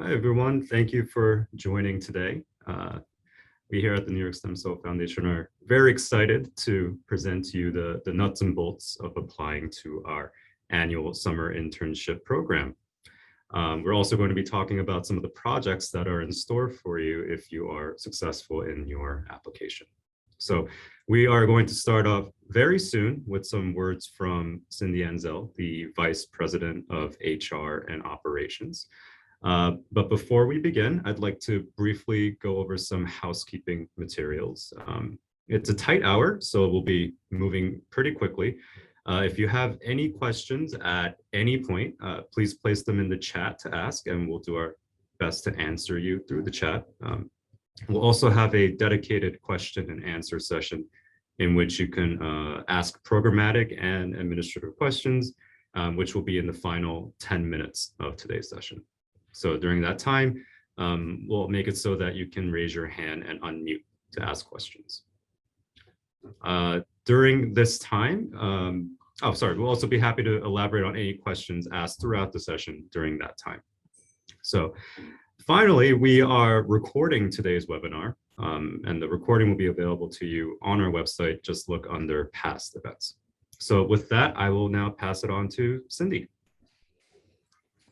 Hi, everyone. Thank you for joining today. We here at the New York Stem Cell Foundation are very excited to present to you the nuts and bolts of applying to our annual summer internship program. We're also going to be talking about some of the projects that are in store for you if you are successful in your application. So we are going to start off very soon with some words from Cindyzell, the Vice President of HR and Operations. But before we begin, I'd like to briefly go over some housekeeping materials. It's a tight hour, so we'll be moving pretty quickly. If you have any questions at any point, please place them in the chat to ask, and we'll do our best to answer you through the chat. We'll also have a dedicated question and answer session in which you can ask programmatic and administrative questions, which will be in the final 10 minutes of today's session. So during that time, we'll make it so that you can raise your hand and unmute to ask questions. During this time, we'll also be happy to elaborate on any questions asked throughout the session during that time. So finally, we are recording today's webinar, and the recording will be available to you on our website. Just look under past events. So with that, I will now pass it on to Cindy.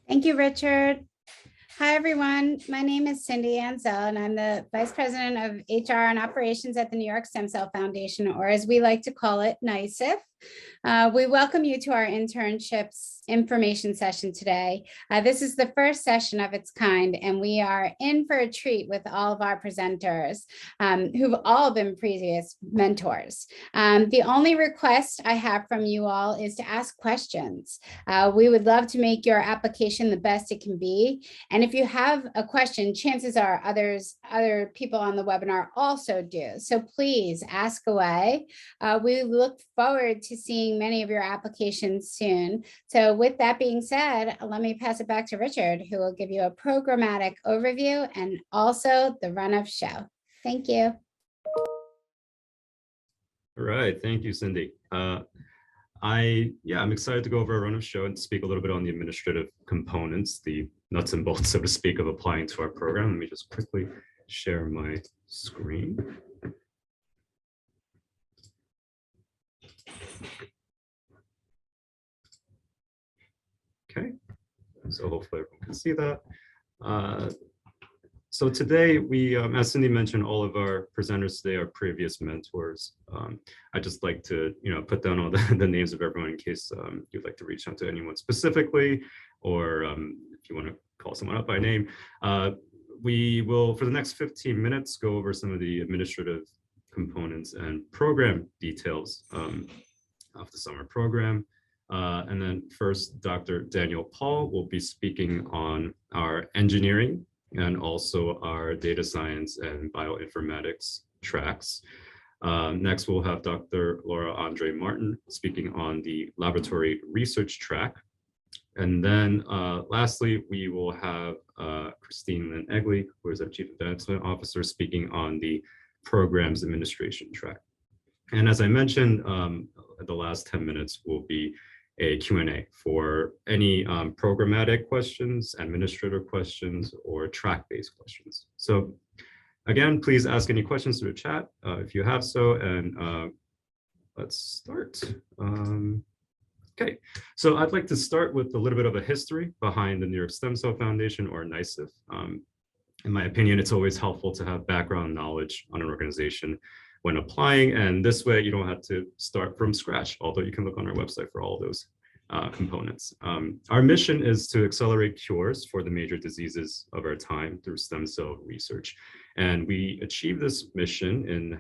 Thank you, Richard. Hi, everyone. My name is Cindyzell, and I'm the Vice President of HR and Operations at the New York Stem Cell Foundation, or as we like to call it, NYSCF. We welcome you to our internships information session today. This is the first session of its kind, and we are in for a treat with all of our presenters who've all been previous mentors. The only request I have from you all is to ask questions. We would love to make your application the best it can be. And if you have a question, chances are other people on the webinar also do. So please ask away. We look forward to seeing many of your applications soon. So with that being said, let me pass it back to Richard, who will give you a programmatic overview and also the run of show. Thank you. All right, thank you, Cindy. I'm excited to go over a run of show and speak a little bit on the administrative components, the nuts and bolts, so to speak, of applying to our program. Let me just quickly share my screen. Okay, so hopefully everyone can see that. So today we, as Cindy mentioned, all of our presenters today are previous mentors. I just like to, put down all the names of everyone in case you'd like to reach out to anyone specifically, or if you want to call someone up by name. We will, for the next 15 minutes, go over some of the administrative components and program details of the summer program. And then first, Dr. Daniel Paull will be speaking on our engineering and also our data science and bioinformatics tracks. Next, we'll have Dr. Laura Andre Martin speaking on the laboratory research track. And then lastly, we will have Christine Lin Egli, who is our Chief Advancement Officer, speaking on the programs administration track. And as I mentioned, the last 10 minutes will be a Q&A for any programmatic questions, administrative questions, or track-based questions. So again, please ask any questions through the chat if you have so, and let's start. Okay, so I'd like to start with a little bit of a history behind the New York Stem Cell Foundation, or NYSCF. In my opinion, it's always helpful to have background knowledge on an organization when applying, and this way you don't have to start from scratch, although you can look on our website for all those components. Our mission is to accelerate cures for the major diseases of our time through stem cell research. And we achieve this mission in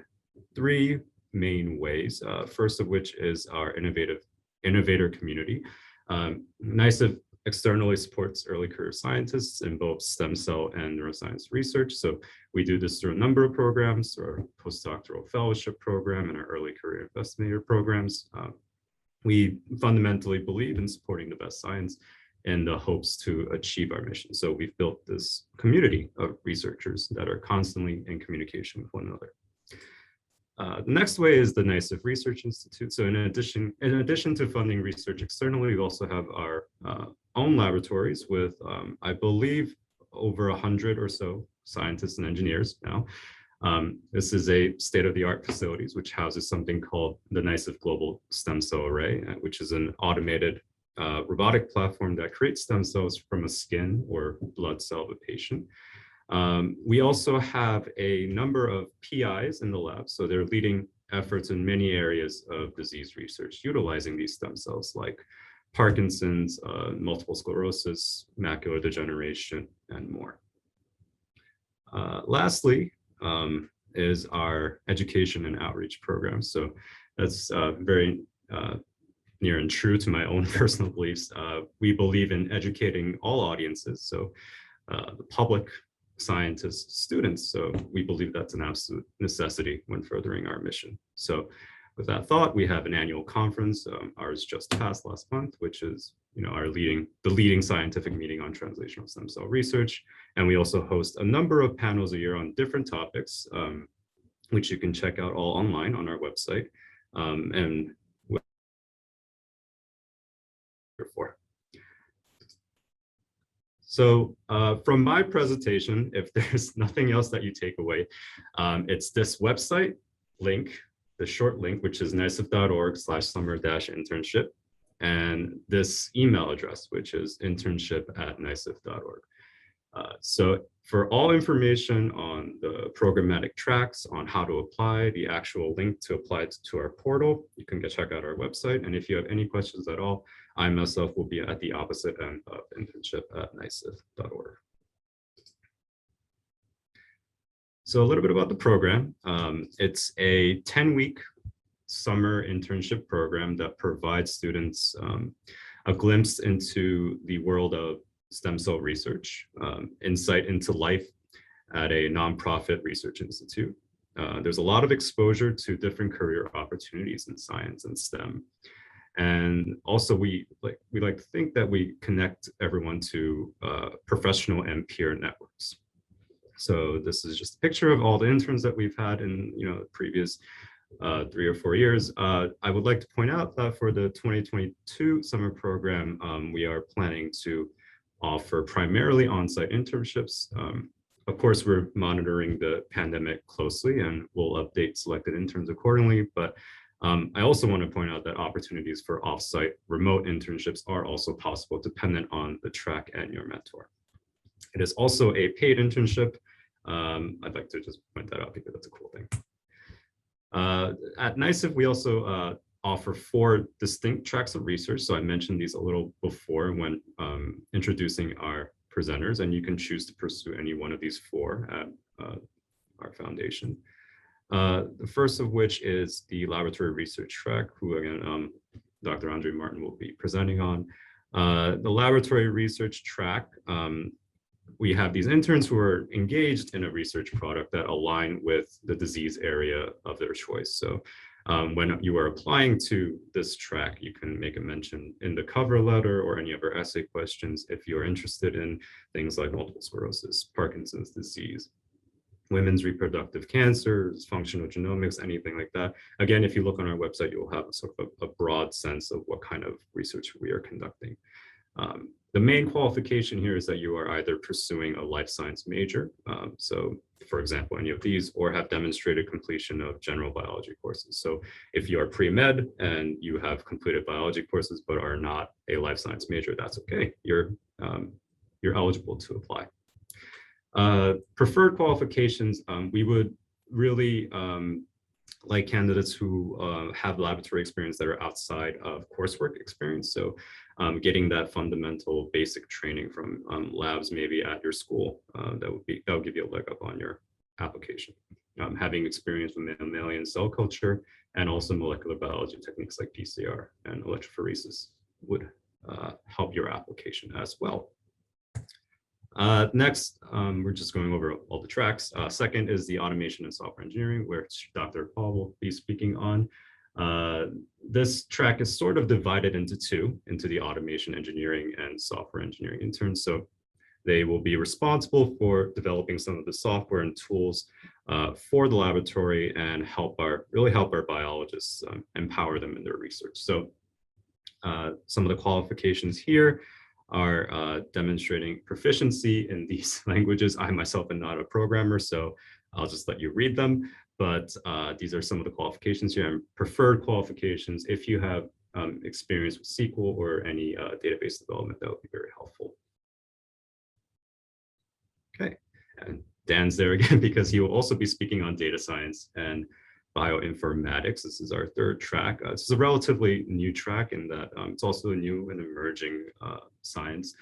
three main ways, first of which is our innovator community. NYSCF externally supports early career scientists in both stem cell and neuroscience research. So we do this through a number of programs, through our postdoctoral fellowship program and our early career investigator programs. We fundamentally believe in supporting the best science in the hopes to achieve our mission. So we've built this community of researchers that are constantly in communication with one another. The next way is the NYSCF Research Institute. So in addition to funding research externally, we also have our own laboratories with, I believe, over 100 or so scientists and engineers now. This is a state-of-the-art facilities, which houses something called the NYSCF Global Stem Cell Array, which is an automated robotic platform that creates stem cells from a skin or blood cell of a patient. We also have a number of PIs in the lab, so they're leading efforts in many areas of disease research, utilizing these stem cells like Parkinson's, multiple sclerosis, macular degeneration, and more. Lastly, is our education and outreach program. So that's very near and true to my own personal beliefs. We believe in educating all audiences, so the public, scientists, students. So we believe that's an absolute necessity when furthering our mission. So with that thought, we have an annual conference. Ours just passed last month, which is the leading scientific meeting on translational stem cell research. And we also host a number of panels a year on different topics, which you can check out all online on our website. And for. So from my presentation, if there's nothing else that you take away, it's this website link, the short link, which is nyscf.org/summer-internship, and this email address, which is internship@nyscf.org. So for all information on the programmatic tracks, on how to apply, the actual link to apply to our portal, you can check out our website. And if you have any questions at all, I myself will be at the opposite end of internship@nyscf.org. So a little bit about the program. It's a 10-week summer internship program that provides students a glimpse into the world of stem cell research, insight into life at a nonprofit research institute. There's a lot of exposure to different career opportunities in science and STEM. And also we like to think that we connect everyone to professional and peer networks. So this is just a picture of all the interns that we've had in the previous 3 or 4 years. I would like to point out that for the 2022 summer program, we are planning to offer primarily on-site internships. Of course, we're monitoring the pandemic closely and we'll update selected interns accordingly. But I also want to point out that opportunities for off-site remote internships are also possible dependent on the track and your mentor. It is also a paid internship. I'd like to just point that out because that's a cool thing. At NYSCF, we also offer 4 distinct tracks of research. So I mentioned these a little before when introducing our presenters, and you can choose to pursue any one of these 4 at our foundation. The first of which is the laboratory research track, who again, Dr. Andre Martin will be presenting on. The laboratory research track, we have these interns who are engaged in a research product that align with the disease area of their choice. So when you are applying to this track, you can make a mention in the cover letter or any of our essay questions if you're interested in things like multiple sclerosis, Parkinson's disease, women's reproductive cancers, functional genomics, anything like that. Again, if you look on our website, you'll have sort of a broad sense of what kind of research we are conducting. The main qualification here is that you are either pursuing a life science major, so for example, any of these, or have demonstrated completion of general biology courses. So if you are pre-med and you have completed biology courses but are not a life science major, that's okay. You're eligible to apply. Preferred qualifications, we would really like candidates who have laboratory experience that are outside of coursework experience. So getting that fundamental basic training from labs maybe at your school, that would give you a leg up on your application. Having experience with mammalian cell culture and also molecular biology techniques like PCR and electrophoresis would help your application as well. Next, we're just going over all the tracks. Second is the automation and software engineering, which Dr. Paull will be speaking on. This track is sort of divided into 2, into the automation engineering and software engineering interns. So they will be responsible for developing some of the software and tools for the laboratory and really help our biologists empower them in their research. So some of the qualifications here are demonstrating proficiency in these languages. I myself am not a programmer, so I'll just let you read them. But these are some of the qualifications here and preferred qualifications. If you have experience with SQL or any database development, that would be very helpful. Okay, and Dan's there again because he will also be speaking on data science and bioinformatics. This is our third track. This is a relatively new track in that it's also a new and emerging science.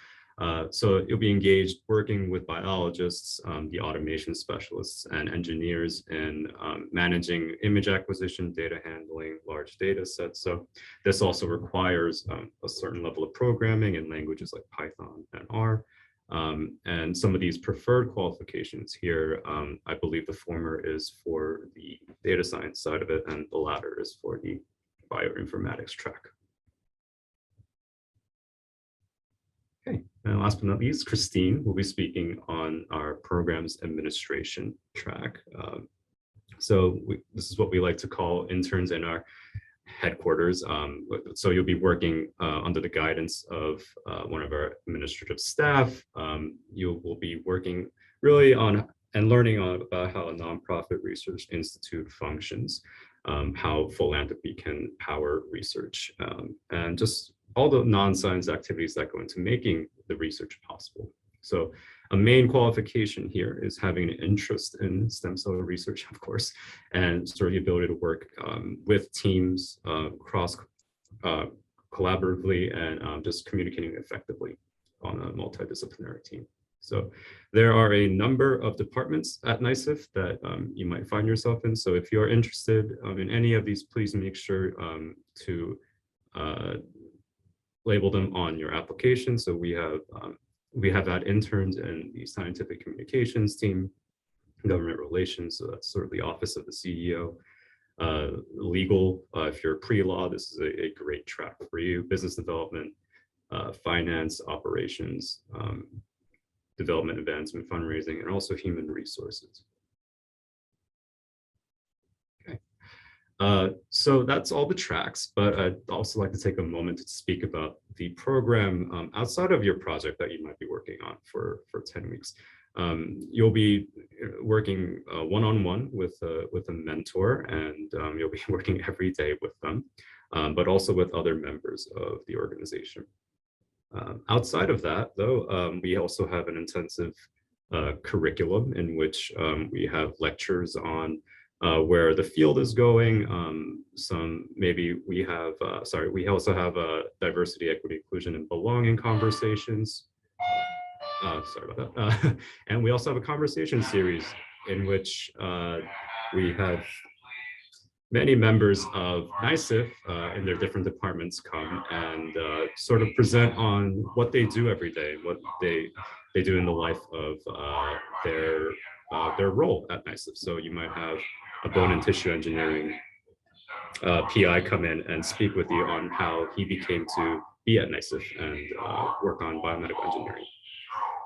So you'll be engaged working with biologists, the automation specialists, and engineers in managing image acquisition, data handling, large data sets. So this also requires a certain level of programming in languages like Python and R. And some of these preferred qualifications here, I believe the former is for the data science side of it, and the latter is for the bioinformatics track. Okay, and last but not least, Christine will be speaking on our programs administration track. This is what we like to call interns in our headquarters. So you'll be working under the guidance of one of our administrative staff. You will be working really on and learning about how a nonprofit research institute functions, how philanthropy can power research, and just all the non-science activities that go into making the research possible. So a main qualification here is having an interest in stem cell research, of course, and sort of the ability to work with teams collaboratively and just communicating effectively on a multidisciplinary team. So there are a number of departments at NYSCF that you might find yourself in. So if you're interested in any of these, please make sure to label them on your application. So we have had interns in the scientific communications team, government relations, so that's sort of the office of the CEO, legal, if you're pre-law, this is a great track for you, business development, finance, operations, development, advancement, fundraising, and also human resources. So that's all the tracks, but I'd also like to take a moment to speak about the program outside of your project that you might be working on for 10 weeks. You'll be working one-on-one with a mentor, and you'll be working every day with them, but also with other members of the organization. Outside of that, though, we also have an intensive curriculum in which we have lectures on where the field is going. We also have diversity, equity, inclusion, and belonging conversations. Sorry about that. And we also have a conversation series in which we have many members of NYSCF in their different departments come and sort of present on what they do every day, what they do in the life of their role at NYSCF. So you might have a bone and tissue engineering PI come in and speak with you on how he became to be at NYSCF and work on biomedical engineering.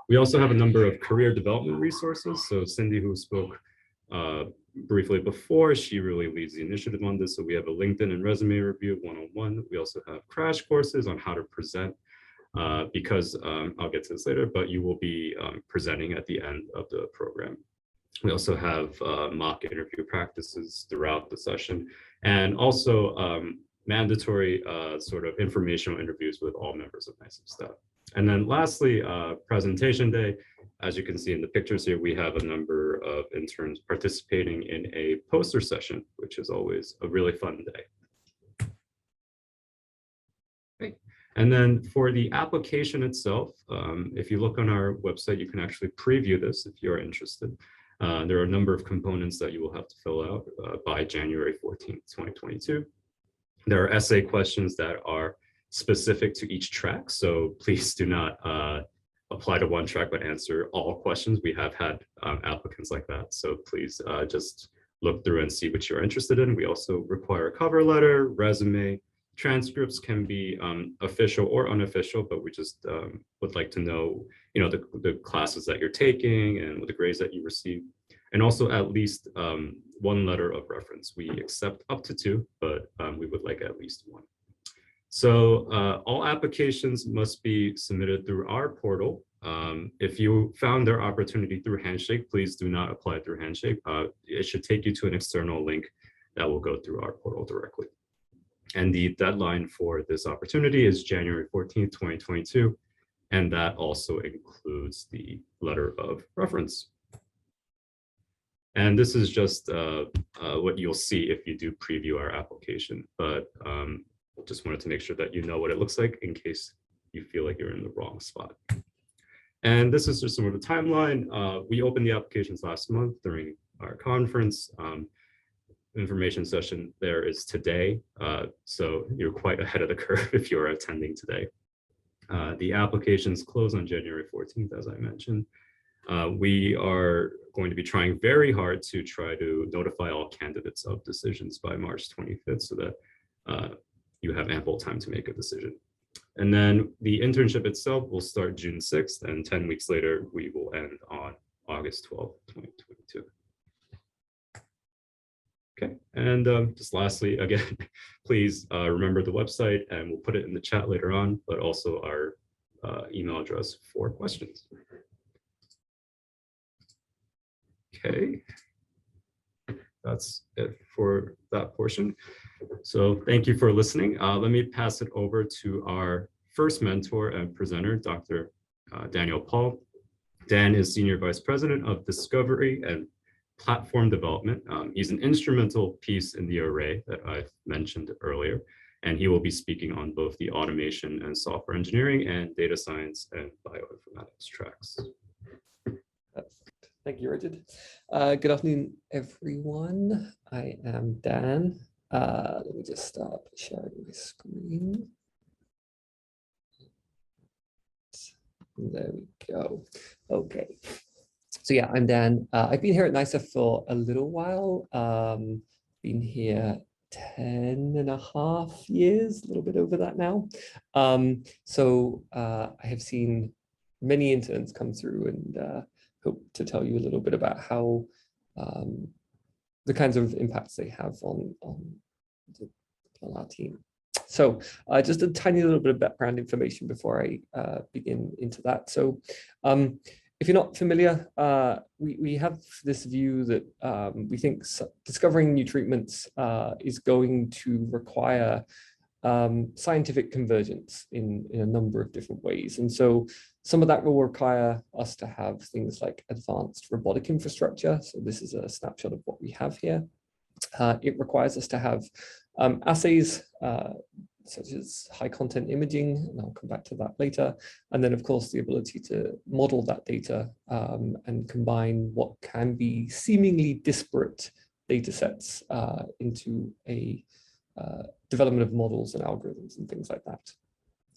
We also have a number of career development resources. So Cindy, who spoke briefly before, she really leads the initiative on this. So we have a LinkedIn and resume review 101. We also have crash courses on how to present because I'll get to this later, but you will be presenting at the end of the program. We also have mock interview practices throughout the session, and also mandatory sort of informational interviews with all members of NYSCF staff. And then lastly, presentation day. As you can see in the pictures here, we have a number of interns participating in a poster session, which is always a really fun day. Great. And then for the application itself, if you look on our website, you can actually preview this if you're interested. There are a number of components that you will have to fill out by January 14th, 2022. There are essay questions that are specific to each track, so please do not apply to one track but answer all questions. We have had applicants like that, so please just look through and see what you're interested in. We also require a cover letter, resume. Transcripts can be official or unofficial, but we just would like to know, the classes that you're taking and the grades that you receive, and also at least one letter of reference. We accept up to 2, but we would like at least 1. So all applications must be submitted through our portal. If you found their opportunity through Handshake, please do not apply through Handshake. It should take you to an external link that will go through our portal directly. And the deadline for this opportunity is January 14th, 2022. And that also includes the letter of reference. And this is just what you'll see if you do preview our application. But just wanted to make sure that you know what it looks like in case you feel like you're in the wrong spot. And this is just sort of the timeline. We opened the applications last month during our conference. Information session there is today. So you're quite ahead of the curve if you're attending today. The applications close on January 14th, as I mentioned. We are going to be trying very hard to try to notify all candidates of decisions by March 25th so that you have ample time to make a decision. And then the internship itself will start June 6th, and 10 weeks later, we will end on August 12th, 2022. Okay, and just lastly, again, please remember the website, and we'll put it in the chat later on, but also our email address for questions. Okay, that's it for that portion. So thank you for listening. Let me pass it over to our first mentor and presenter, Dr. Daniel Paull. Dan is Senior Vice President of Discovery and Platform Development. He's an instrumental piece in the array that I've mentioned earlier, and he will be speaking on both the automation and software engineering and data science and bioinformatics tracks. Thank you, Richard. Good afternoon, everyone. I am Dan. Let me just start sharing my screen. There we go. Okay. So yeah, I'm Dan. I've been here at NYSCF for a little while. Been here 10.5 years, a little bit over that now. I have seen many interns come through, and hope to tell you a little bit about how the kinds of impacts they have on our team. So just a tiny little bit of background information before I begin into that. So if you're not familiar, we have this view that we think discovering new treatments is going to require scientific convergence in a number of different ways. And so some of that will require us to have things like advanced robotic infrastructure. So this is a snapshot of what we have here. It requires us to have assays such as high content imaging, and I'll come back to that later. And then of course, the ability to model that data and combine what can be seemingly disparate data sets into a development of models and algorithms and things like that.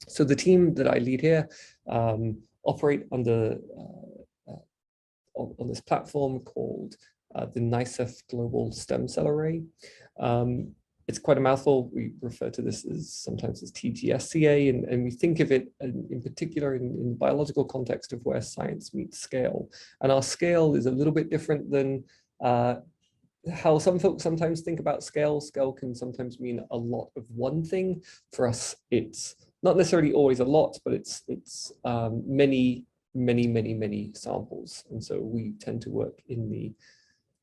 So the team that I lead here operate under on this platform called the NYSCF Global Stem Cell Array. It's quite a mouthful. We refer to this as sometimes as TGSCA, and we think of it in particular in the biological context of where science meets scale. And our scale is a little bit different than how some folks sometimes think about scale. Scale can sometimes mean a lot of one thing. For us, it's not necessarily always a lot, but it's many samples. And so we tend to work in the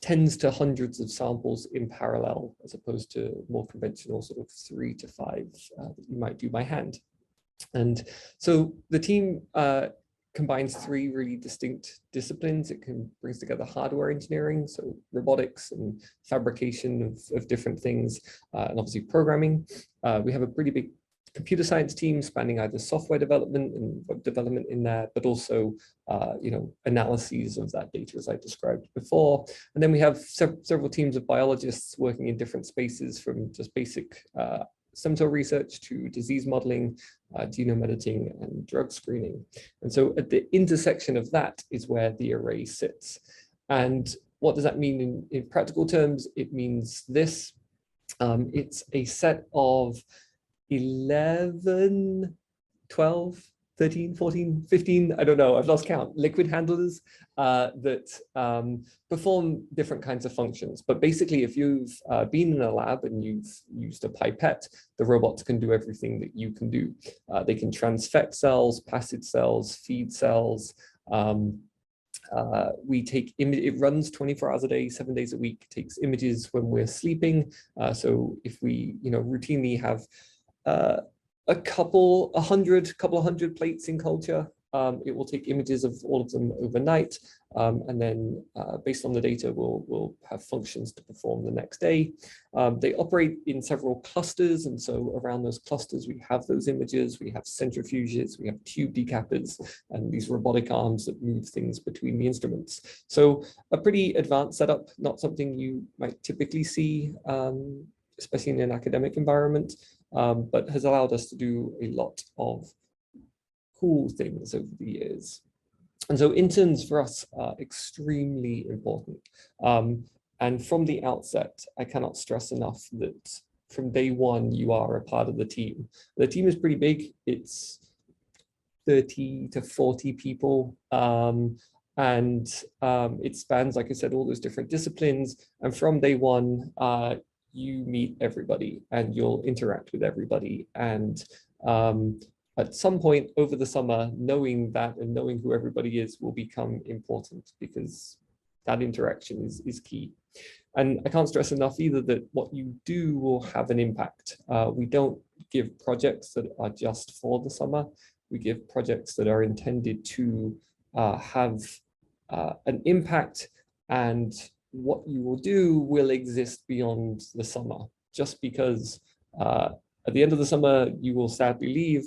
tens to hundreds of samples in parallel, as opposed to more conventional sort of 3 to 5 that you might do by hand. And so the team combines 3 really distinct disciplines. It brings together hardware engineering, so robotics and fabrication of different things, and obviously programming. We have a pretty big computer science team spanning either software development and web development in there, but also analyses of that data as I described before. And then we have several teams of biologists working in different spaces, from just basic stem cell research to disease modeling, genome editing, and drug screening. And so at the intersection of that is where the array sits. And what does that mean in practical terms? It means this. It's a set of 11, 12 13, 14, 15, I don't know, I've lost count, liquid handlers that perform different kinds of functions. But basically, if you've been in a lab and you've used a pipette, the robots can do everything that you can do. They can transfect cells, passage cells, feed cells. We take it runs 24 hours a day, 7 days a week, takes images when we're sleeping. So if we, routinely have a couple of hundred plates in culture, it will take images of all of them overnight. And then based on the data, we'll have functions to perform the next day. They operate in several clusters. And so around those clusters, we have those images, we have centrifuges, we have tube decappers, and these robotic arms that move things between the instruments. So a pretty advanced setup, not something you might typically see, especially in an academic environment, but has allowed us to do a lot of cool things over the years. And so interns for us are extremely important. And from the outset, I cannot stress enough that from day one, you are a part of the team. The team is pretty big. It's 30 to 40 people. And it spans, like I said, all those different disciplines. And from day one, you meet everybody and you'll interact with everybody. And at some point over the summer, knowing that and knowing who everybody is will become important, because that interaction is key. And I can't stress enough either that what you do will have an impact. We don't give projects that are just for the summer. We give projects that are intended to have an impact, and what you will do will exist beyond the summer. Just because at the end of the summer, you will sadly leave,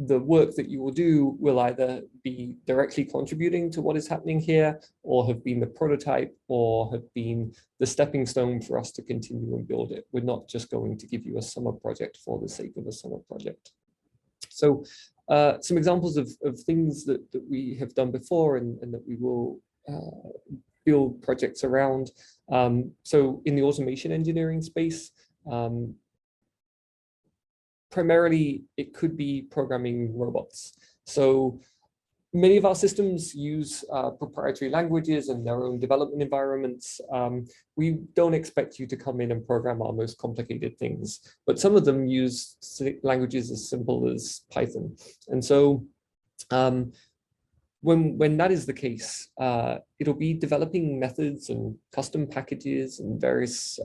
the work that you will do will either be directly contributing to what is happening here, or have been the prototype, or have been the stepping stone for us to continue and build it. We're not just going to give you a summer project for the sake of a summer project. So some examples of things that we have done before and that we will build projects around. So in the automation engineering space, primarily it could be programming robots. So many of our systems use proprietary languages and their own development environments. We don't expect you to come in and program our most complicated things, but some of them use languages as simple as Python. And so when that is the case, it'll be developing methods and custom packages and various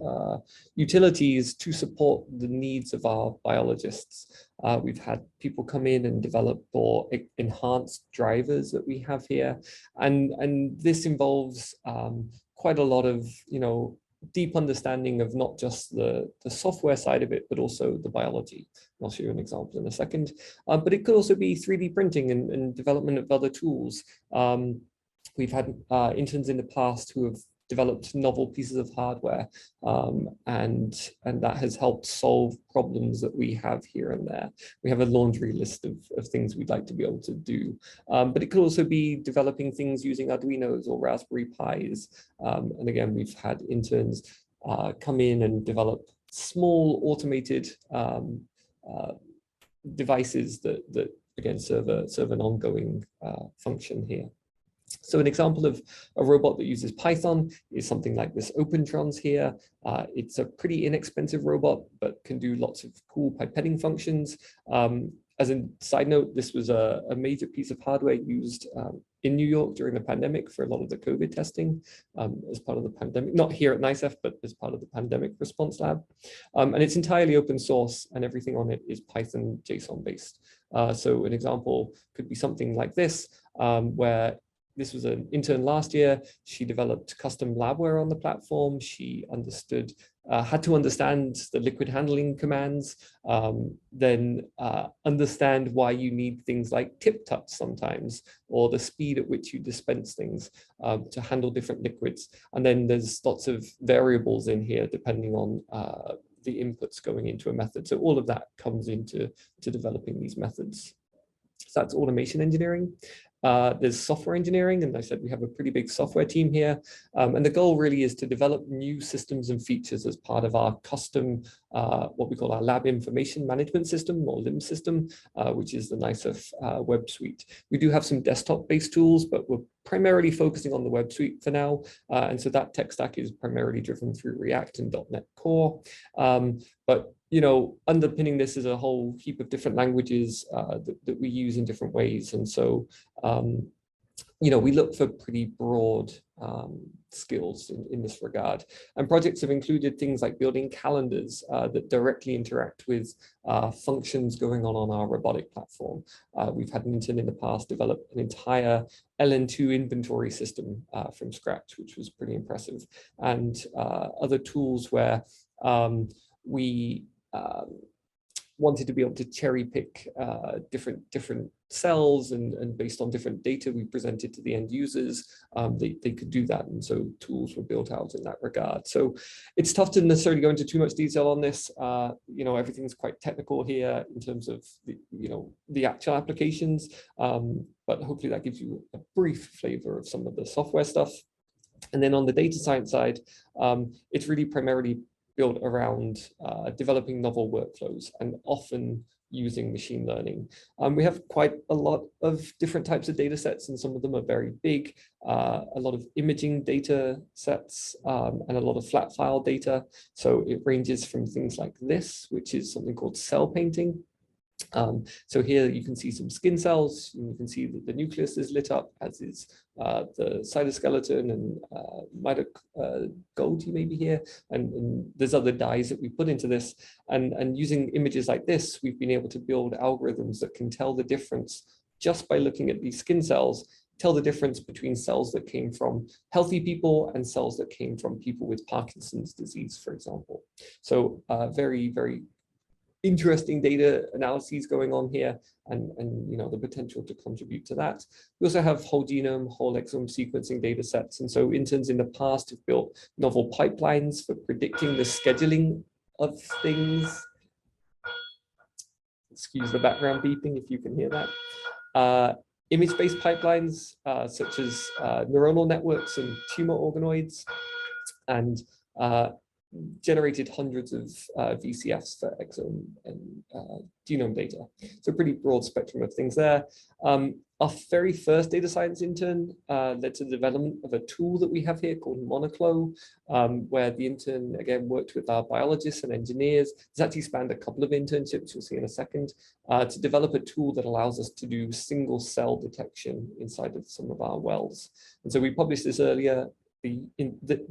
utilities to support the needs of our biologists. We've had people come in and develop or enhance drivers that we have here. And this involves quite a lot of, deep understanding of not just the software side of it, but also the biology. I'll show you an example in a second. But it could also be 3D printing and development of other tools. We've had interns in the past who have developed novel pieces of hardware, and that has helped solve problems that we have here and there. We have a laundry list of things we'd like to be able to do. But it could also be developing things using Arduinos or Raspberry Pis. And again, we've had interns come in and develop small automated devices that again serve an ongoing function here. So an example of a robot that uses Python is something like this OpenTrons here. It's a pretty inexpensive robot, but can do lots of cool pipetting functions. As a side note, this was a major piece of hardware used in New York during the pandemic for a lot of the COVID testing as part of the pandemic, not here at NYSCF, but as part of the pandemic response lab. And it's entirely open source, and everything on it is Python JSON based. So an example could be something like this, where this was an intern last year. She developed custom labware on the platform. She had to understand the liquid handling commands, then understand why you need things like tip touch sometimes, or the speed at which you dispense things to handle different liquids. And then there's lots of variables in here depending on the inputs going into a method. So all of that comes into developing these methods. So that's automation engineering. There's software engineering, and I said we have a pretty big software team here. And the goal really is to develop new systems and features as part of our custom, what we call our lab information management system, or LIM system, which is the NYSCF web suite. We do have some desktop-based tools, but we're primarily focusing on the web suite for now. And so that tech stack is primarily driven through React and .NET Core. But underpinning this is a whole heap of different languages that we use in different ways. And so, we look for pretty broad skills in this regard. And projects have included things like building calendars that directly interact with functions going on our robotic platform. We've had an intern in the past develop an entire LN2 inventory system from scratch, which was pretty impressive. And other tools where we wanted to be able to cherry pick different cells, and based on different data we presented to the end users, they could do that. And so tools were built out in that regard. So it's tough to necessarily go into too much detail on this. Everything's quite technical here in terms of the actual applications, but hopefully that gives you a brief flavor of some of the software stuff. And then on the data science side, it's really primarily built around developing novel workflows, and often using machine learning. We have quite a lot of different types of data sets, and some of them are very big, a lot of imaging data sets, and a lot of flat file data. So it ranges from things like this, which is something called cell painting. So here you can see some skin cells, and you can see that the nucleus is lit up, as is the cytoskeleton and Golgi maybe here, and there's other dyes that we put into this. And using images like this, we've been able to build algorithms that can tell the difference just by looking at these skin cells, tell the difference between cells that came from healthy people and cells that came from people with Parkinson's disease, for example. So very, very interesting data analyses going on here, and the potential to contribute to that. We also have whole genome, whole exome sequencing data sets. And so interns in the past have built novel pipelines for predicting the scheduling of things. Excuse the background beeping if you can hear that. Image-based pipelines such as neuronal networks and tumor organoids, and generated hundreds of VCFs for exome and genome data. So pretty broad spectrum of things there. Our very first data science intern led to the development of a tool that we have here called Monoclonal, where the intern, again, worked with our biologists and engineers. It's actually spanned a couple of internships, you'll see in a second, to develop a tool that allows us to do single cell detection inside of some of our wells. And so we published this earlier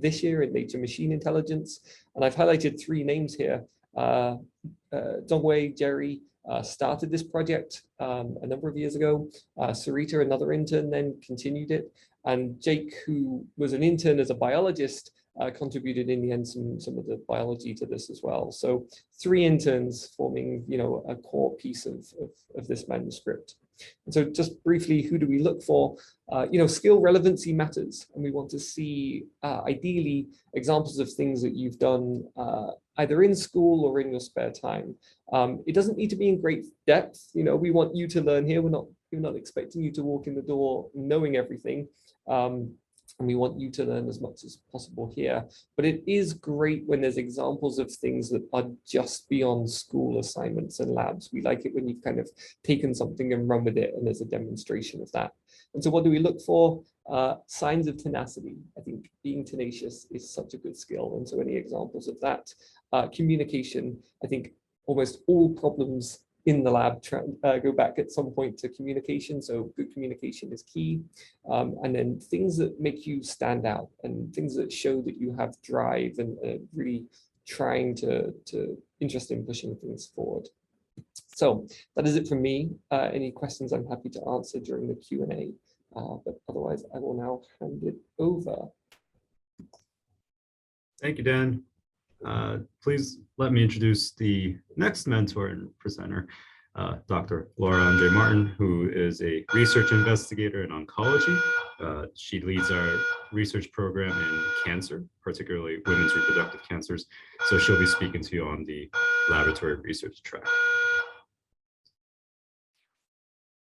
this year in Nature Machine Intelligence, and I've highlighted three names here. Dongwei Jerry started this project a number of years ago. Sarita, another intern, then continued it, and Jake, who was an intern as a biologist, contributed in the end some of the biology to this as well. So 3 interns forming a core piece of this manuscript. And so just briefly, who do we look for? Skill relevancy matters, and we want to see ideally examples of things that you've done either in school or in your spare time. It doesn't need to be in great depth. We want you to learn here. We're not expecting you to walk in the door knowing everything. And we want you to learn as much as possible here. But it is great when there's examples of things that are just beyond school assignments and labs. We like it when you've kind of taken something and run with it, and there's a demonstration of that. And so what do we look for? Signs of tenacity. I think being tenacious is such a good skill. And so any examples of that? Communication. I think almost all problems in the lab go back at some point to communication, so good communication is key. And then things that make you stand out, and things that show that you have drive and really trying to interest in pushing things forward. So that is it from me. Any questions I'm happy to answer during the Q&A, but otherwise I will now hand it over. Thank you, Dan. Please let me introduce the next mentor and presenter, Dr. Laura Andre Martin, who is a research investigator in oncology. She leads our research program in cancer, particularly women's reproductive cancers. So she'll be speaking to you on the laboratory research track.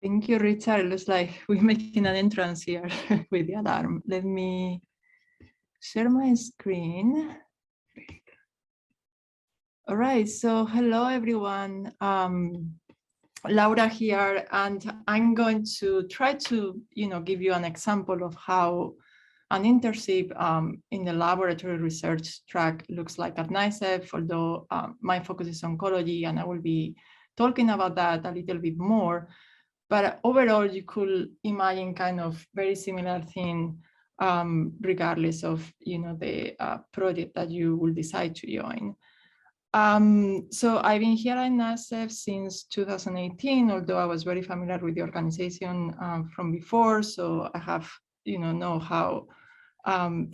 Thank you, Richard. It looks like we're making an entrance here with the alarm. Let me share my screen. All right, so hello, everyone. Laura here, and I'm going to try to, give you an example of how an internship in the laboratory research track looks like at NYSCF, although my focus is oncology, and I will be talking about that a little bit more. But overall, you could imagine kind of very similar thing, regardless of, the project that you will decide to join. So I've been here at NYSCF since 2018, although I was very familiar with the organization from before. So I have, know how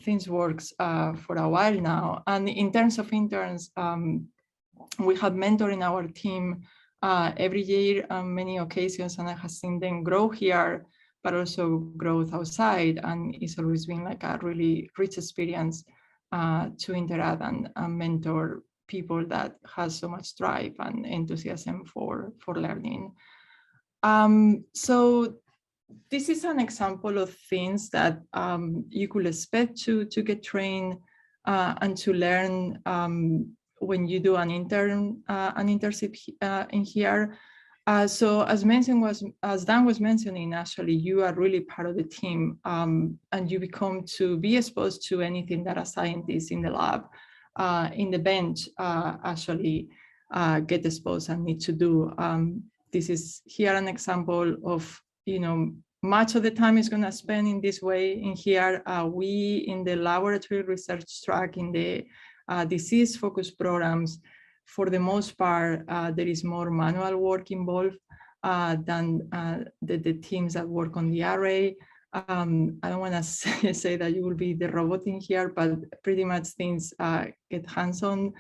things works for a while now. And in terms of interns, we have mentored in our team every year on many occasions, and I have seen them grow here, but also growth outside. And it's always been like a really rich experience to interact and mentor people that has so much drive and enthusiasm for learning. So this is an example of things that you could expect to get trained and to learn when you do an internship in here. So as Dan was mentioning, actually, you are really part of the team, and you become to be exposed to anything that a scientist in the lab, in the bench, actually get exposed and need to do. This is here an example of, much of the time is going to spend in this way. In here, we in the laboratory research track, in the disease-focused programs, for the most part, there is more manual work involved than the teams that work on the array. I don't want to say that you will be the robot in here, but pretty much things get hands-on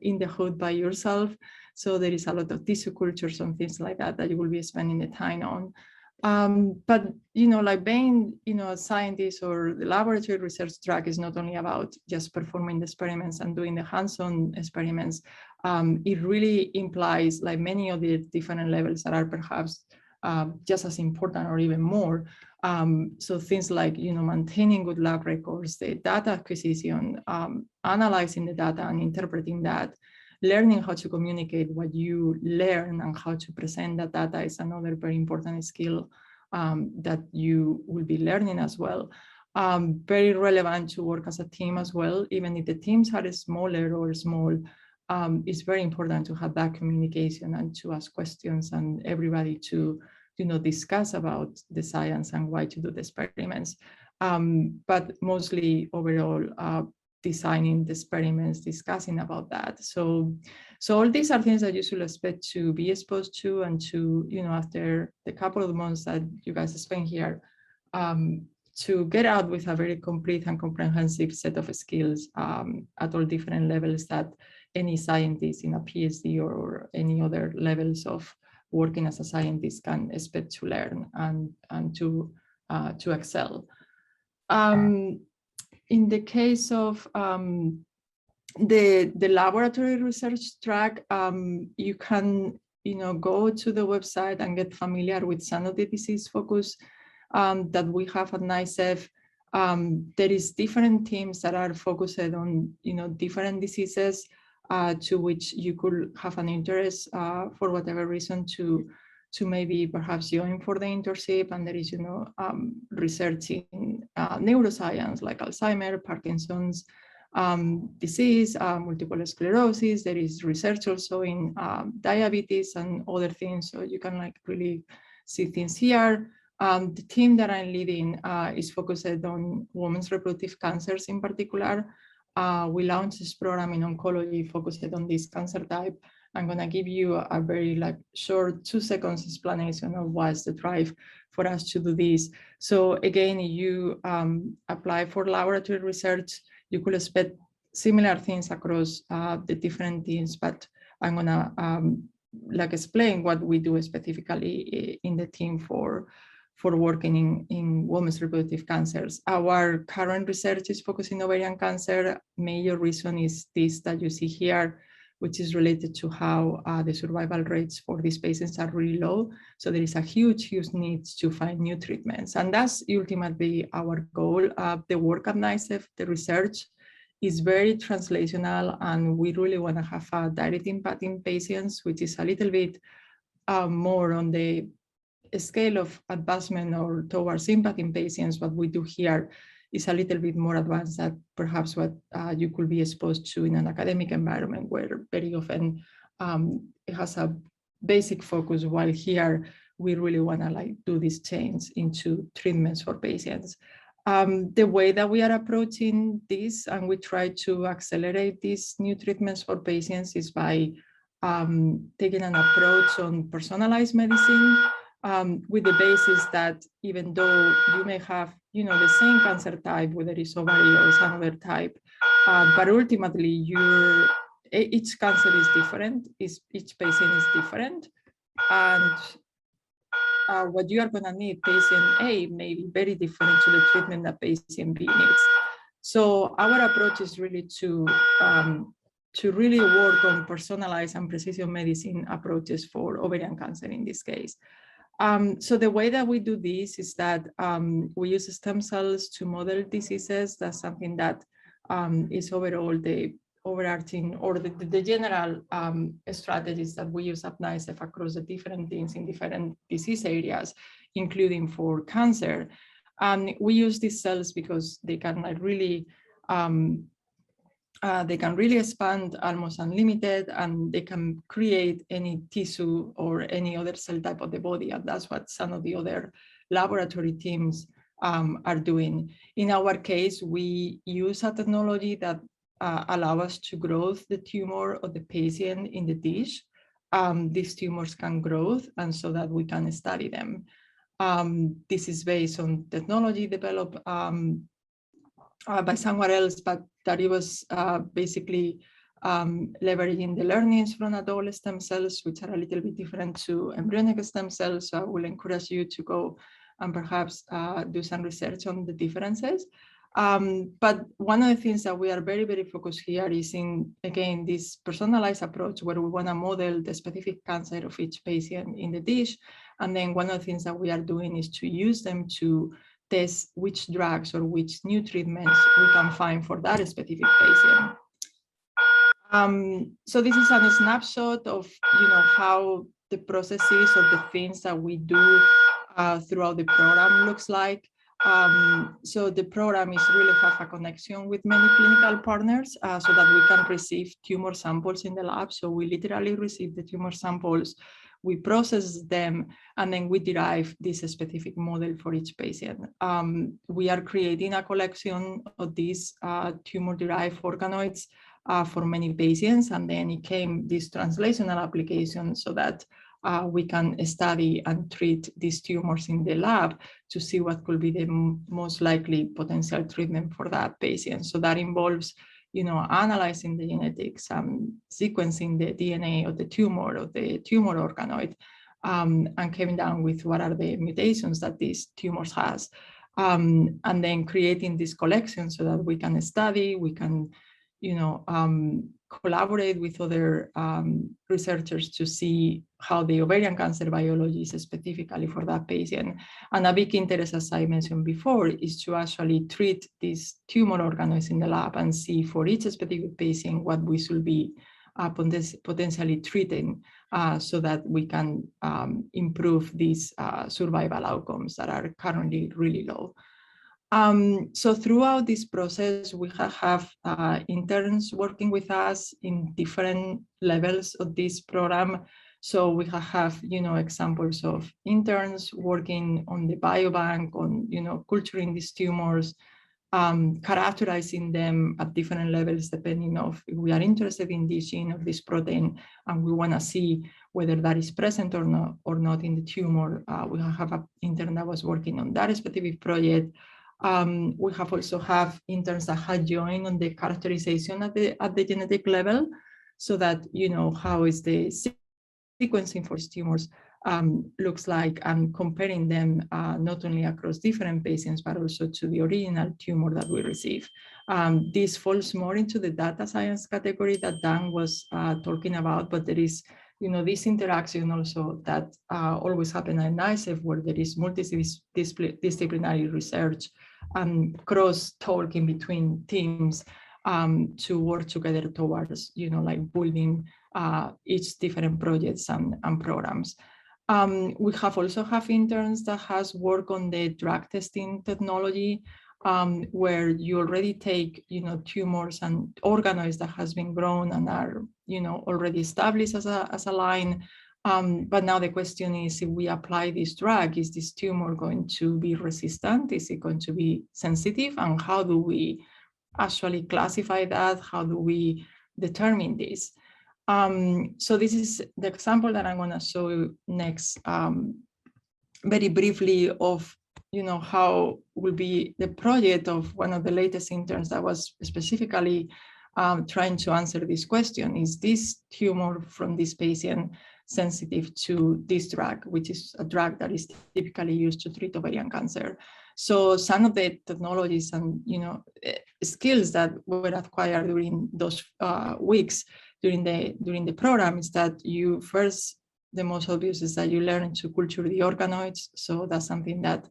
in the hood by yourself. So there is a lot of tissue cultures and things like that that you will be spending the time on. But, like being, a scientist or the laboratory research track is not only about just performing the experiments and doing the hands-on experiments. It really implies like many of the different levels that are perhaps just as important or even more. So things like, maintaining good lab records, the data acquisition, analyzing the data and interpreting that, learning how to communicate what you learn and how to present that data is another very important skill that you will be learning as well. Very relevant to work as a team as well, even if the teams are smaller or small. It's very important to have that communication and to ask questions and everybody to discuss about the science and why to do the experiments. But mostly overall, designing the experiments, discussing about that. So all these are things that you should expect to be exposed to, and to, after the couple of months that you guys spend here, to get out with a very complete and comprehensive set of skills at all different levels that any scientist in a PhD or any other levels of working as a scientist can expect to learn and to excel. In the case of the laboratory research track, you can go to the website and get familiar with some of the disease focus that we have at NYSCF. There is different teams that are focused on different diseases to which you could have an interest for whatever reason to maybe perhaps join for the internship. And there is research in neuroscience like Alzheimer's, Parkinson's disease, multiple sclerosis. There is research also in diabetes and other things. So you can really see things here. The team that I'm leading is focused on women's reproductive cancers in particular. We launched this program in oncology focused on this cancer type. I'm going to give you a very short 2 seconds explanation of what's the drive for us to do this. So again, you apply for laboratory research, you could expect similar things across the different teams, but I'm going to explain what we do specifically in the team for working in women's reproductive cancers. Our current research is focusing on ovarian cancer. Major reason is this that you see here. which is related to how the survival rates for these patients are really low. So there is a huge need to find new treatments. And that's ultimately our goal. The work at NYSCF, the research, is very translational, and we really want to have a direct impact in patients, which is a little bit more on the scale of advancement or towards impact in patients. What we do here is a little bit more advanced than perhaps what you could be exposed to in an academic environment, where very often it has a basic focus, while here we really want to like do this change into treatments for patients. The way that we are approaching this, and we try to accelerate these new treatments for patients, is by taking an approach on personalized medicine, with the basis that even though you may have, the same cancer type, whether it's ovary or some other type, but ultimately each cancer is different, each patient is different, and what you are going to need, patient A may be very different to the treatment that patient B needs. So our approach is really to really work on personalized and precision medicine approaches for ovarian cancer in this case. So the way that we do this is that we use stem cells to model diseases. That's something that is overall the overarching or the general strategies that we use at NYSCF across the different things in different disease areas, including for cancer. We use these cells because they can like really expand almost unlimited, and they can create any tissue or any other cell type of the body. And that's what some of the other laboratory teams are doing. In our case, we use a technology that allow us to grow the tumor of the patient in the dish. These tumors can grow, and so that we can study them. This is based on technology developed by somewhere else, but that it was basically leveraging the learnings from adult stem cells, which are a little bit different to embryonic stem cells. So I will encourage you to go and perhaps do some research on the differences. But one of the things that we are very, very focused here is in, again, this personalized approach where we want to model the specific cancer of each patient in the dish. And then one of the things that we are doing is to use them to test which drugs or which new treatments we can find for that specific patient. So this is a snapshot of how the processes or the things that we do throughout the program looks like. So the program is really have a connection with many clinical partners so that we can receive tumor samples in the lab. So we literally receive the tumor samples, we process them, and then we derive this specific model for each patient. We are creating a collection of these tumor-derived organoids for many patients, and then it came this translational application so that we can study and treat these tumors in the lab to see what could be the most likely potential treatment for that patient. So that involves, analyzing the genetics, sequencing the DNA of the tumor organoid, and coming down with what are the mutations that these tumors has, and then creating this collection so that we can study, we can, collaborate with other researchers to see how the ovarian cancer biology is specifically for that patient. And a big interest, as I mentioned before, is to actually treat these tumor organoids in the lab and see for each specific patient what we should be potentially treating so that we can improve these survival outcomes that are currently really low. So throughout this process, we have interns working with us in different levels of this program. So we have, examples of interns working on the biobank, on, culturing these tumors, characterizing them at different levels, depending on if we are interested in this gene or this protein, and we want to see whether that is present or not in the tumor. We have an intern that was working on that specific project. We have also have interns that have joined on the characterization at the genetic level, so that how is the sequencing for tumors looks like, and comparing them not only across different patients but also to the original tumor that we receive. This falls more into the data science category that Dan was talking about, but there is, this interaction also that always happen at NYSCF, where there is multidisciplinary research and cross-talking between teams to work together towards, like building each different projects and programs. We also have interns that has worked on the drug testing technology, where you already take, tumors and organoids that has been grown and are, already established as a line. But now the question is, if we apply this drug, is this tumor going to be resistant? Is it going to be sensitive? And how do we actually classify that? How do we determine this? So this is the example that I'm going to show you next, very briefly, of how will be the project of one of the latest interns that was specifically trying to answer this question. Is this tumor from this patient sensitive to this drug, which is a drug that is typically used to treat ovarian cancer? So some of the technologies and skills that were acquired during those weeks during the program is that you first, the most obvious is that you learn to culture the organoids. So that's something that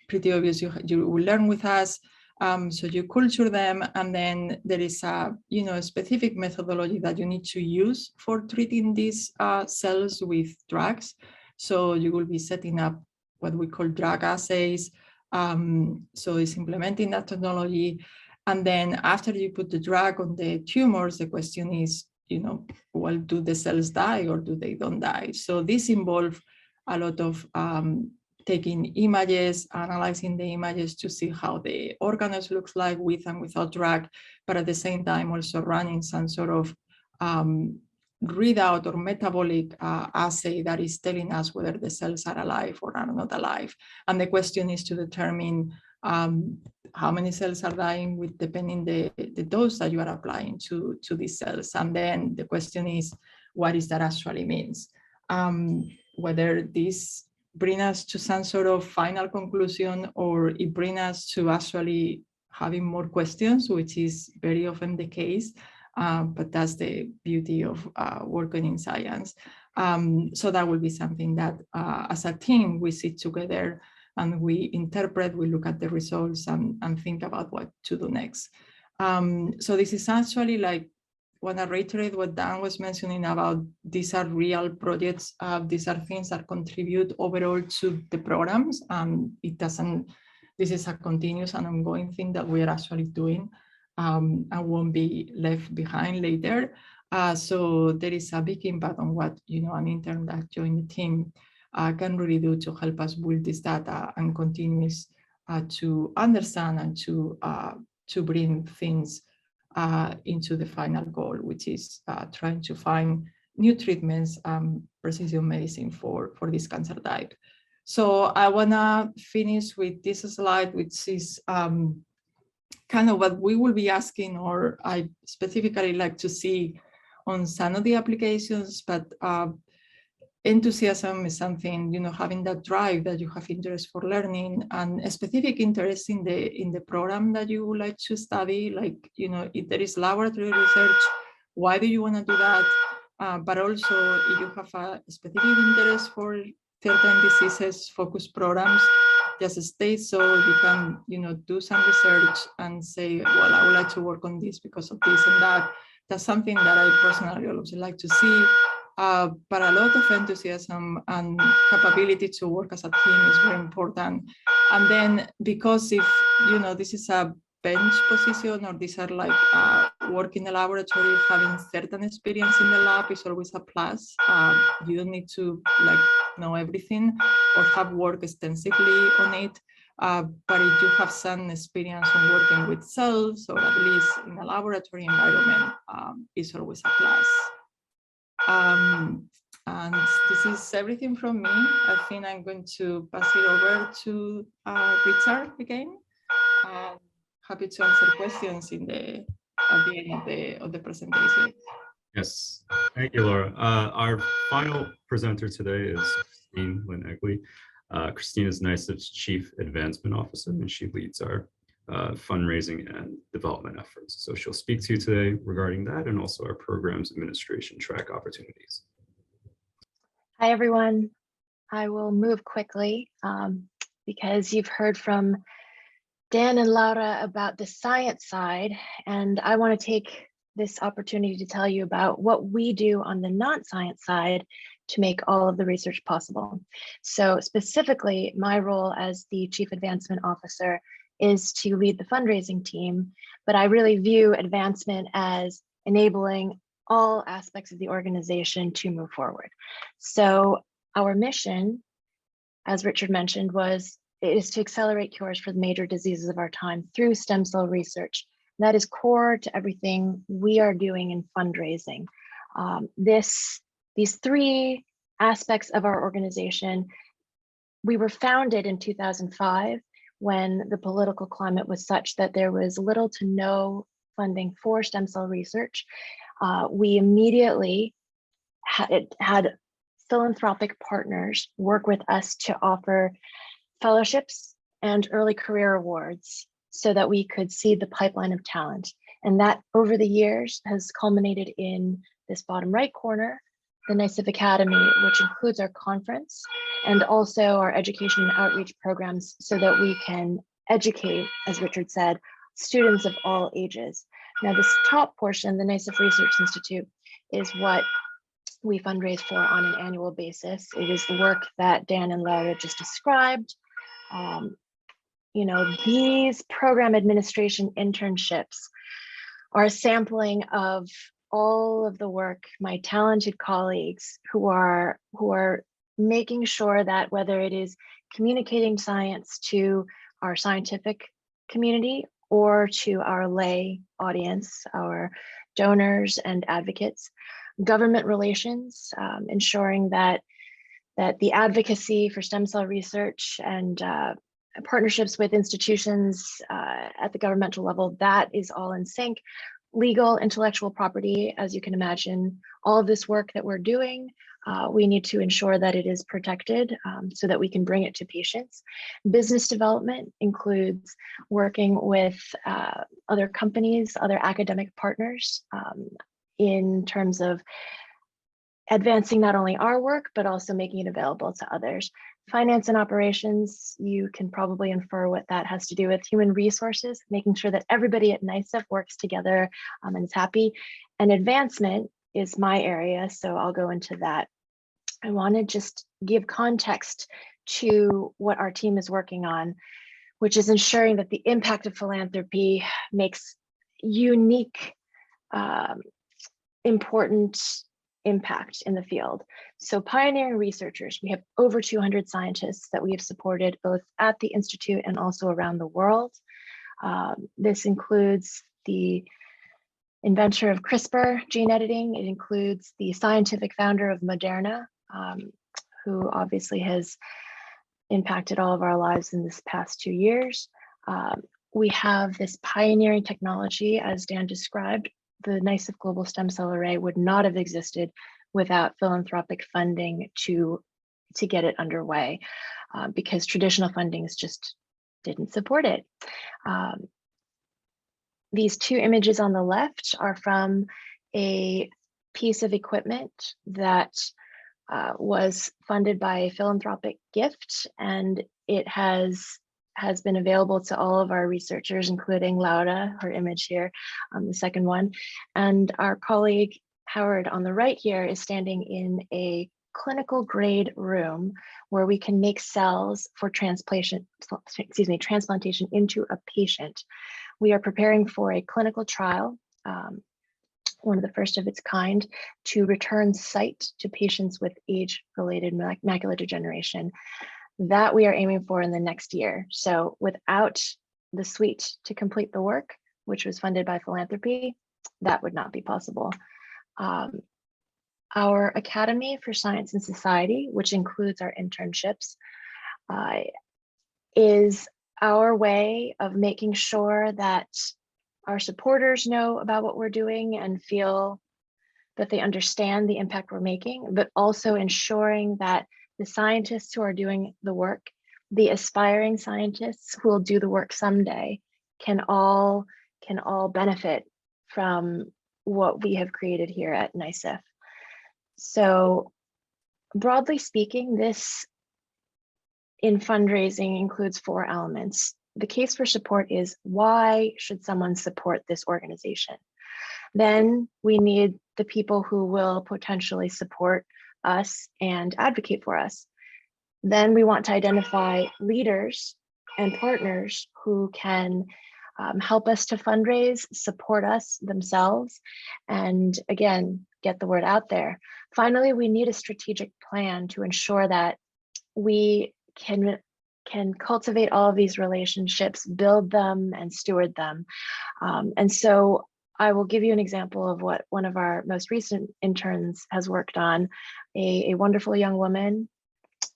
pretty obvious you will learn with us. So you culture them, and then there is a specific methodology that you need to use for treating these cells with drugs. So you will be setting up what we call drug assays. So it's implementing that technology. And then after you put the drug on the tumors, the question is, well, do the cells die or do they don't die? So this involves a lot of taking images, analyzing the images to see how the organoids looks like with and without drug, but at the same time also running some sort of readout or metabolic assay that is telling us whether the cells are alive or are not alive. And the question is to determine how many cells are dying with depending the dose that you are applying to these cells. And then the question is, what is that actually means? Whether this bring us to some sort of final conclusion, or it bring us to actually having more questions, which is very often the case. But that's the beauty of working in science. So that will be something that as a team, we sit together and we interpret, we look at the results and think about what to do next. So this is actually, like, want to reiterate what Dan was mentioning about these are real projects. These are things that contribute overall to the programs. This is a continuous and ongoing thing that we are actually doing and won't be left behind later. So there is a big impact on what, an intern that joined the team can really do to help us build this data and continues to understand and to bring things into the final goal, which is trying to find new treatments, precision medicine for this cancer type. So I wanna finish with this slide, which is kind of what we will be asking, or I specifically like to see on some of the applications, but enthusiasm is something, having that drive that you have interest for learning and a specific interest in the program that you would like to study. Like, if there is laboratory research, why do you want to do that? But also if you have a specific interest for certain diseases, focus programs, just stay so you can, do some research and say, well, I would like to work on this because of this and that. That's something that I personally also like to see. But a lot of enthusiasm and capability to work as a team is very important. And then because if, this is a bench position, or these are like work in the laboratory, having certain experience in the lab is always a plus. You don't need to know everything or have worked extensively on it. But if you have some experience on working with cells, or at least in a laboratory environment, is always a plus. And this is everything from me. I think I'm going to pass it over to Richard again. Happy to answer questions at the end of the presentation. Yes, thank you, Laura. Our final presenter today is Christine Lin Egli. Christine is NYSCF's Chief Advancement Officer, and she leads our fundraising and development efforts. So she'll speak to you today regarding that and also our programs administration track opportunities. Hi, everyone. I will move quickly because you've heard from Dan and Laura about the science side, and I want to take this opportunity to tell you about what we do on the non-science side to make all of the research possible. So specifically, my role as the Chief Advancement Officer is to lead the fundraising team, but I really view advancement as enabling all aspects of the organization to move forward. So our mission, as Richard mentioned, is to accelerate cures for the major diseases of our time through stem cell research. And that is core to everything we are doing in fundraising. These three aspects of our organization, we were founded in 2005 when the political climate was such that there was little to no funding for stem cell research. We immediately had philanthropic partners work with us to offer fellowships and early career awards so that we could see the pipeline of talent. And that over the years has culminated in this bottom right corner, the NYSCF Academy, which includes our conference and also our education and outreach programs so that we can educate, as Richard said, students of all ages. Now this top portion, the NYSCF Research Institute, is what we fundraise for on an annual basis. It is the work that Dan and Laura just described. You know, these program administration internships are a sampling of all of the work my talented colleagues who are making sure that whether it is communicating science to our scientific community or to our lay audience, our donors and advocates, government relations, ensuring that the advocacy for stem cell research and partnerships with institutions at the governmental level, that is all in sync. Legal, intellectual property, as you can imagine, all of this work that we're doing, we need to ensure that it is protected so that we can bring it to patients. Business development includes working with other companies, other academic partners in terms of advancing not only our work, but also making it available to others. Finance and operations, you can probably infer what that has to do with. Human resources, making sure that everybody at NYSCF works together and is happy. And advancement is my area, so I'll go into that. I want to just give context to what our team is working on, which is ensuring that the impact of philanthropy makes unique, important impact in the field. So pioneering researchers, we have over 200 scientists that we have supported both at the Institute and also around the world. This includes the inventor of CRISPR gene editing. It includes the scientific founder of Moderna, who obviously has impacted all of our lives in this past 2 years. We have this pioneering technology, as Dan described. The NYSCF Global Stem Cell Array would not have existed without philanthropic funding to get it underway because traditional fundings just didn't support it. These two images on the left are from a piece of equipment that was funded by a philanthropic gift, and it has been available to all of our researchers, including Laura, her image here, the second one. And our colleague Howard on the right here is standing in a clinical grade room where we can make cells for transplantation into a patient. We are preparing for a clinical trial, one of the first of its kind, to return sight to patients with age-related macular degeneration. That we are aiming for in the next year. So without the suite to complete the work, which was funded by philanthropy, that would not be possible. Our Academy for Science and Society, which includes our internships, is our way of making sure that our supporters know about what we're doing and feel that they understand the impact we're making, but also ensuring that the scientists who are doing the work, the aspiring scientists who will do the work someday, can all benefit from what we have created here at NYSCF. So broadly speaking, this in fundraising includes 4 elements. The case for support is, why should someone support this organization? Then we need the people who will potentially support us and advocate for us. Then we want to identify leaders and partners who can help us to fundraise, support us themselves, and again, get the word out there. Finally, we need a strategic plan to ensure that we can cultivate all of these relationships, build them, and steward them. And so I will give you an example of what one of our most recent interns has worked on, a wonderful young woman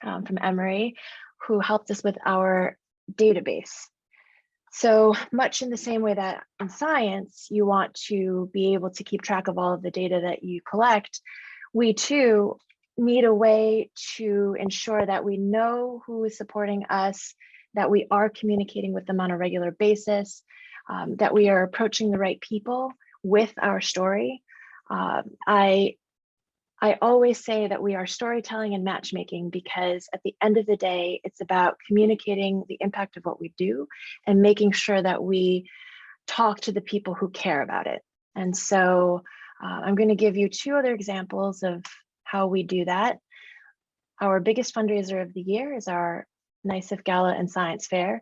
from Emory who helped us with our database. So much in the same way that in science, you want to be able to keep track of all of the data that you collect, we too need a way to ensure that we know who is supporting us, that we are communicating with them on a regular basis, that we are approaching the right people with our story. I always say that we are storytelling and matchmaking, because at the end of the day, it's about communicating the impact of what we do and making sure that we talk to the people who care about it. And so I'm going to give you 2 other examples of how we do that. Our biggest fundraiser of the year is our NYSCF Gala and Science Fair.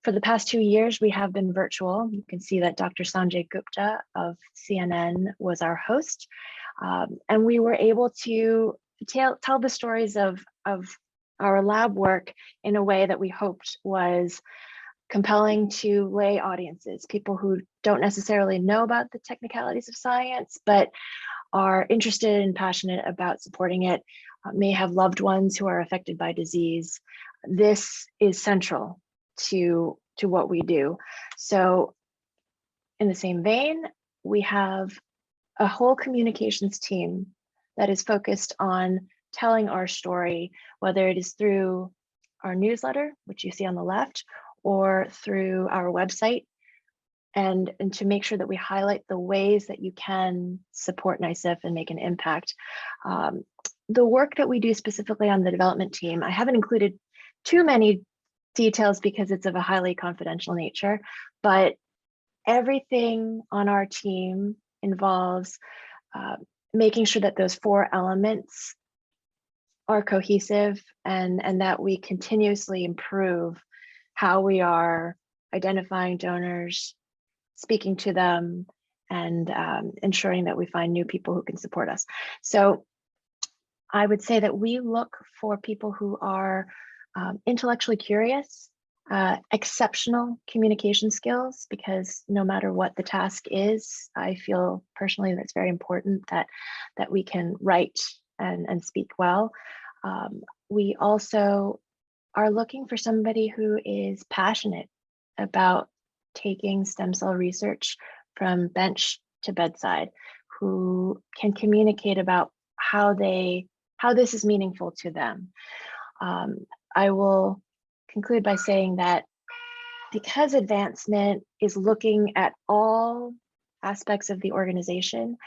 For the past 2 years, we have been virtual. You can see that Dr. Sanjay Gupta of CNN was our host. And we were able to tell the stories of our lab work in a way that we hoped was compelling to lay audiences, people who don't necessarily know about the technicalities of science, but are interested and passionate about supporting it, may have loved ones who are affected by disease. This is central to what we do. So in the same vein, we have a whole communications team that is focused on telling our story, whether it is through our newsletter, which you see on the left, or through our website, and to make sure that we highlight the ways that you can support NYSCF and make an impact. The work that we do specifically on the development team, I haven't included too many details because it's of a highly confidential nature, but everything on our team involves making sure that those 4 elements are cohesive and that we continuously improve how we are identifying donors, speaking to them, and ensuring that we find new people who can support us. So I would say that we look for people who are intellectually curious, exceptional communication skills, because no matter what the task is, I feel personally that it's very important that we can write and speak well. We also are looking for somebody who is passionate about taking stem cell research from bench to bedside, who can communicate about how this is meaningful to them. I will conclude by saying that because advancement is looking at all aspects of the organization,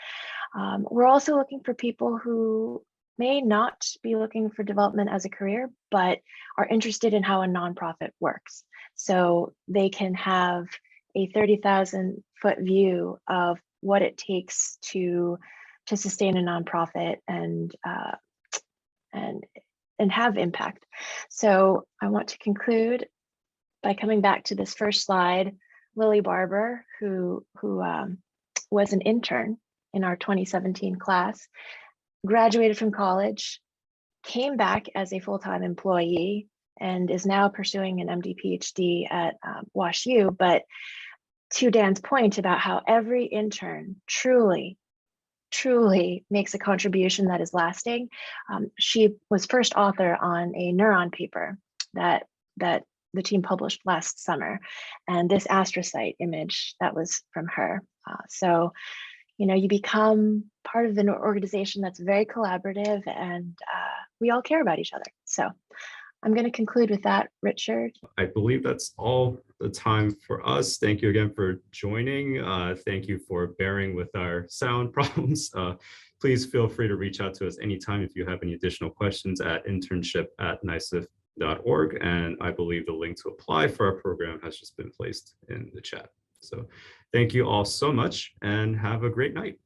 we're also looking for people who may not be looking for development as a career, but are interested in how a nonprofit works. So they can have a 30,000-foot view of what it takes to sustain a nonprofit and have impact. So I want to conclude by coming back to this first slide. Lily Barber, who was an intern in our 2017 class, graduated from college, came back as a full-time employee, and is now pursuing an MD PhD at WashU. But to Dan's point about how every intern truly makes a contribution that is lasting, she was first author on a neuron paper that the team published last summer, and this astrocyte image, that was from her. So, you know, you become part of an organization that's very collaborative, and we all care about each other. So I'm going to conclude with that, Richard. I believe that's all the time for us. Thank you again for joining. Thank you for bearing with our sound problems. Please feel free to reach out to us anytime if you have any additional questions at internship@nyscf.org. And I believe the link to apply for our program has just been placed in the chat. So thank you all so much and have a great night.